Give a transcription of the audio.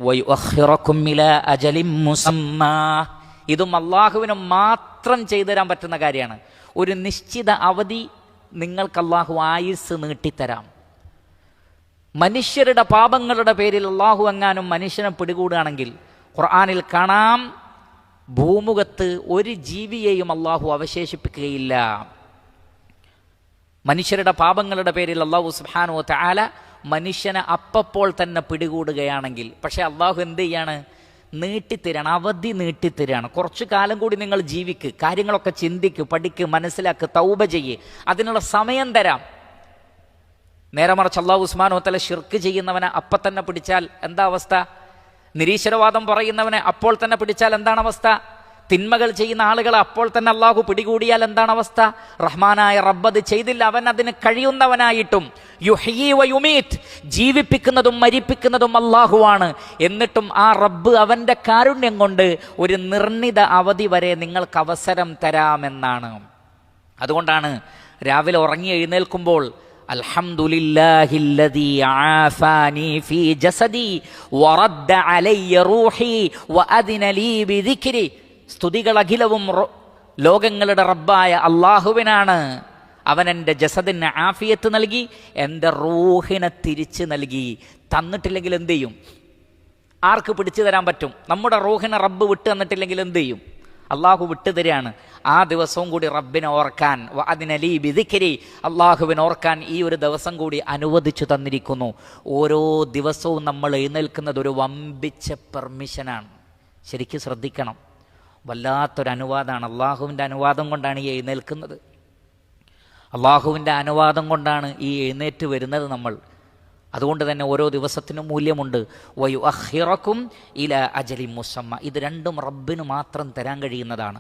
വയുഅഖിറകും ഇലാ അജലിൻ മുസമ്മാ. ഇതും അള്ളാഹുവിന് മാത്രം ചെയ്തു തരാൻ പറ്റുന്ന കാര്യമാണ്. ഒരു നിശ്ചിത അവധി നിങ്ങൾക്ക് അള്ളാഹു ആയുസ് നീട്ടിത്തരാം. മനുഷ്യരുടെ പാപങ്ങളുടെ പേരിൽ അള്ളാഹു എങ്ങാനും മനുഷ്യനെ പിടികൂടുകയാണെങ്കിൽ ഖുർആനിൽ കാണാം, ഭൂമുഖത്ത് ഒരു ജീവിയെയും അള്ളാഹു അവശേഷിപ്പിക്കുകയില്ല. മനുഷ്യരുടെ പാപങ്ങളുടെ പേരിൽ അള്ളാഹു സുബ്ഹാനഹു വ തആല മനുഷ്യനെ അപ്പോൾ തന്നെ പിടികൂടുകയാണെങ്കിൽ, പക്ഷെ അള്ളാഹു എന്ത് ചെയ്യാണ്? നീട്ടിത്തരാണ്, അവധി നീട്ടിത്തരാണ്. കുറച്ചു കാലം കൂടി നിങ്ങൾ ജീവിക്ക്, കാര്യങ്ങളൊക്കെ ചിന്തിക്ക്, പഠിക്ക്, മനസ്സിലാക്ക്, തൗബ ചെയ്യ്, അതിനുള്ള സമയം തരാം. നേരെ മറിച്ച് അല്ലാഹു സുബ്ഹാനഹു വ തആല ശിർക്ക് ചെയ്യുന്നവനെ അപ്പം തന്നെ പിടിച്ചാൽ എന്താ അവസ്ഥ? നിരീശ്വരവാദം പറയുന്നവനെ അപ്പോൾ തന്നെ പിടിച്ചാൽ എന്താണ് അവസ്ഥ? തിന്മകൾ ചെയ്യുന്ന ആളുകളെ അപ്പോൾ തന്നെ അള്ളാഹു പിടികൂടിയാൽ എന്താണ് അവസ്ഥ? റഹ്മാനായ റബ്ബ് അത് ചെയ്തില്ല, അവൻ അതിന് കഴിയുന്നവനായിട്ടും യുഹ്യീ വ യുമീത്ത്, ജീവിപ്പിക്കുന്നതും മരിപ്പിക്കുന്നതും അള്ളാഹുവാണ്. എന്നിട്ടും ആ റബ്ബ് അവൻ്റെ കാരുണ്യം കൊണ്ട് ഒരു നിർണിത അവധി വരെ നിങ്ങൾക്ക് അവസരം തരാമെന്നാണ്. അതുകൊണ്ടാണ് രാവിലെ ഉറങ്ങി എഴുന്നേൽക്കുമ്പോൾ അൽഹംദുലില്ലാഹില്ലദീ ആഫാനി ഫീ ജസദി വറദ്ദ അലയ്യ റൂഹി വഅദിന ലീ ബിദിക്രി. സ്തുതികൾ അഖിലവും ലോകങ്ങളുടെ റബ്ബായ അള്ളാഹുവിനാണ്. അവൻ എൻ്റെ ജസദിന് ആഫിയത്ത് നൽകി, എൻ്റെ റൂഹിനെ തിരിച്ച് നൽകി. തന്നിട്ടില്ലെങ്കിൽ എന്ത് ചെയ്യും? ആർക്ക് പിടിച്ചു തരാൻ പറ്റും? നമ്മുടെ റൂഹിനെ റബ്ബ് വിട്ടു തന്നിട്ടില്ലെങ്കിൽ എന്ത് ചെയ്യും? അള്ളാഹു വിട്ടുതരാണ്. ആ ദിവസവും കൂടി റബ്ബിനെ ഓർക്കാൻ, അതിനലീ ബിദിക്രി, അള്ളാഹുവിനെ ഓർക്കാൻ ഈ ഒരു ദിവസം കൂടി അനുവദിച്ചു തന്നിരിക്കുന്നു. ഓരോ ദിവസവും നമ്മൾ എഴുന്നേൽക്കുന്നത് ഒരു വമ്പിച്ച പെർമിഷനാണ്. ശരിക്കും ശ്രദ്ധിക്കണം. വല്ലാത്തൊരു അനുവാദമാണ്. അള്ളാഹുവിൻ്റെ അനുവാദം കൊണ്ടാണ് ഈ എഴുന്നേൽക്കുന്നത്. അള്ളാഹുവിൻ്റെ അനുവാദം കൊണ്ടാണ് ഈ എഴുന്നേറ്റ് വരുന്നത് നമ്മൾ. അതുകൊണ്ട് തന്നെ ഓരോ ദിവസത്തിനും മൂല്യമുണ്ട്. വയുഅഖിറകും ഇലാ അജലിൻ മുസമ്മ. ഇത് രണ്ടും റബ്ബിന് മാത്രം തരാൻ കഴിയുന്നതാണ്.